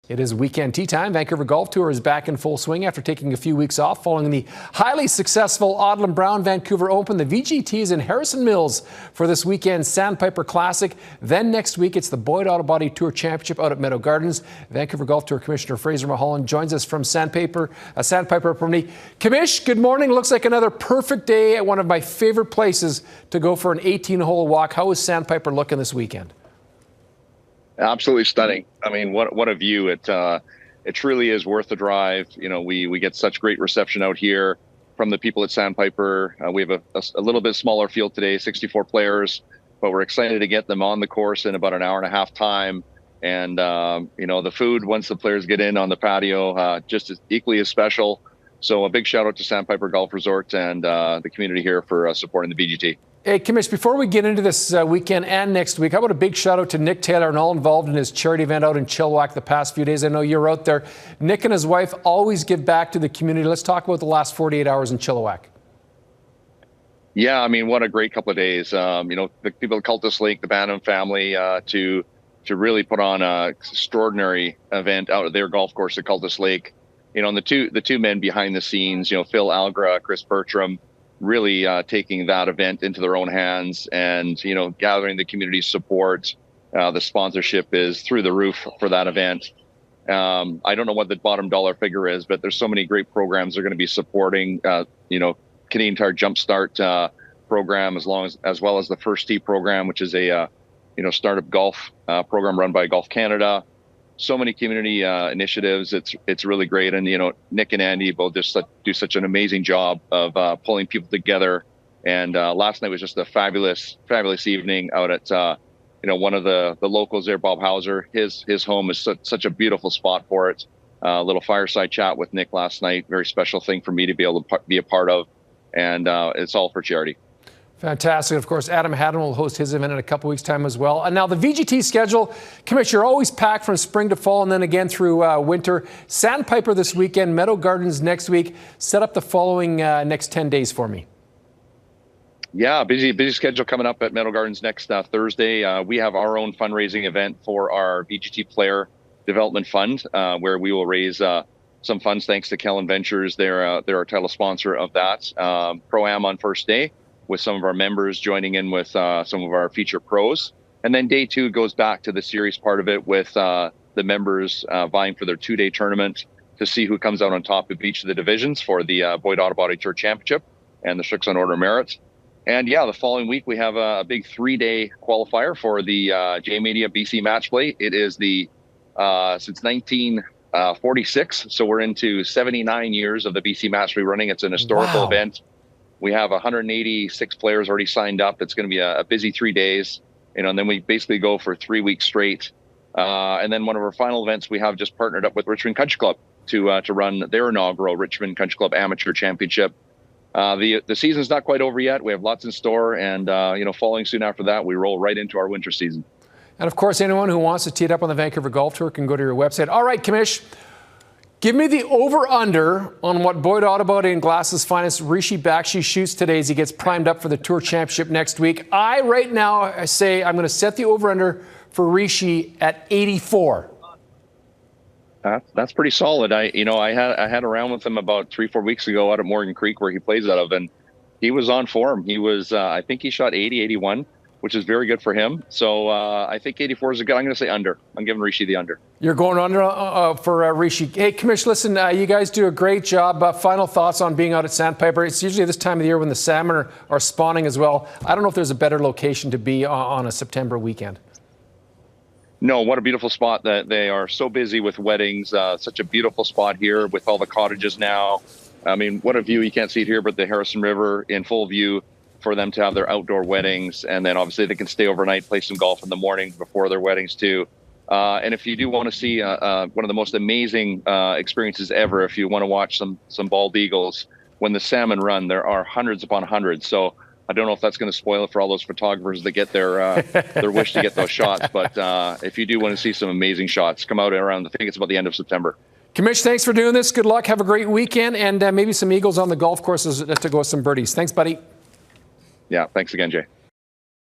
It is weekend tea time. Vancouver Golf Tour is back in full swing after taking a few weeks off following the highly successful Odlum Brown Vancouver Open. The VGT is in Harrison Mills for this weekend's Sandpiper Classic. Then next week, it's the Boyd Auto Body Tour Championship out at Meadow Gardens. Vancouver Golf Tour Commissioner Fraser Mulholland joins us from Sandpiper. Commish, good morning. Looks like another perfect day at one of my favorite places to go for an 18-hole walk. How is Sandpiper looking this weekend? Absolutely stunning. I mean, what a view. It truly is worth the drive. You know, we get such great reception out here from the people at Sandpiper. We have a little bit smaller field today, 64 players, but we're excited to get them on the course in about an hour and a half time. And, you know, the food, once the players get in on the patio, just as equally as special. So a big shout out to Sandpiper Golf Resort and the community here for supporting the VGT. Hey, Commish, before we get into this weekend and next week, how about a big shout out to Nick Taylor and all involved in his charity event out in Chilliwack the past few days. I know you're out there. Nick and his wife always give back to the community. Let's talk about the last 48 hours in Chilliwack. Yeah, I mean, what a great couple of days. You know, the people at Cultus Lake, the Bantam family, to really put on an extraordinary event out at their golf course at Cultus Lake. You know, and the two men behind the scenes, you know, Phil Algra, Chris Bertram, really taking that event into their own hands and, you know, gathering the community support. The sponsorship is through the roof for that event. I don't know what the bottom dollar figure is, but there's so many great programs they're going to be supporting, you know, Canadian Tire Jumpstart program, as well as the First Tee program, which is a, you know, startup golf program run by Golf Canada. So many community initiatives. It's really great. And, you know, Nick and Andy both just do such an amazing job of pulling people together. And last night was just a fabulous evening out at, you know, one of the locals there, Bob Hauser. His home is such a beautiful spot for it. A little fireside chat with Nick last night. Very special thing for me to be able to be a part of. And it's all for charity. Fantastic. Of course, Adam Haddon will host his event in a couple weeks' time as well. And now the VGT schedule, Commissioner, always packed from spring to fall and then again through winter. Sandpiper this weekend, Meadow Gardens next week. Set up the following next 10 days for me. Yeah, busy schedule coming up at Meadow Gardens next Thursday. We have our own fundraising event for our VGT Player Development Fund, where we will raise some funds thanks to Kellen Ventures. They're our title sponsor of that. Pro-Am on first day, with some of our members joining in with some of our feature pros. And then day two goes back to the series part of it with the members vying for their two-day tournament to see who comes out on top of each of the divisions for the Boyd Auto Body Tour Championship and the Shricks on Order of Merit. And yeah, the following week we have a big three-day qualifier for the J-Media BC Match Play. It is the since 1946, so we're into 79 years of the BC Match Play running. It's an historical event. We have 186 players already signed up. It's going to be a busy 3 days, you know, and then we basically go for 3 weeks straight. And then one of our final events, we have just partnered up with Richmond Country Club to run their inaugural Richmond Country Club Amateur Championship. The season's not quite over yet. We have lots in store, and you know, following soon after that, we roll right into our winter season. And of course, anyone who wants to tee it up on the Vancouver Golf Tour can go to your website. All right, Commish. Give me the over-under on what Boyd Auto Body and Glass's finest Rishi Bakshi shoots today as he gets primed up for the Tour Championship next week. Right now, I say I'm going to set the over-under for Rishi at 84. That's pretty solid. I had a round with him about 3-4 weeks ago out at Morgan Creek where he plays out of, and he was on form. He was, I think he shot 80, 81. Which is very good for him. So I think 84 is a good. I'm going to say under. I'm giving Rishi the under. You're going under for Rishi. Hey, Commish, listen, you guys do a great job. Final thoughts on being out at Sandpiper. It's usually this time of the year when the salmon are spawning as well. I don't know if there's a better location to be on a September weekend. No, what a beautiful spot. That they are so busy with weddings. Such a beautiful spot here with all the cottages now. I mean, what a view. You can't see it here, but the Harrison River in full view, for them to have their outdoor weddings. And then obviously they can stay overnight, play some golf in the morning before their weddings too. And if you do want to see one of the most amazing experiences ever, if you want to watch some bald eagles, when the salmon run, there are hundreds upon hundreds. So I don't know if that's going to spoil it for all those photographers that get their wish to get those shots. But if you do want to see some amazing shots, come out around, I think it's about the end of September. Commish, thanks for doing this. Good luck. Have a great weekend. And maybe some eagles on the golf courses to go with some birdies. Thanks, buddy. Yeah, thanks again, Jay.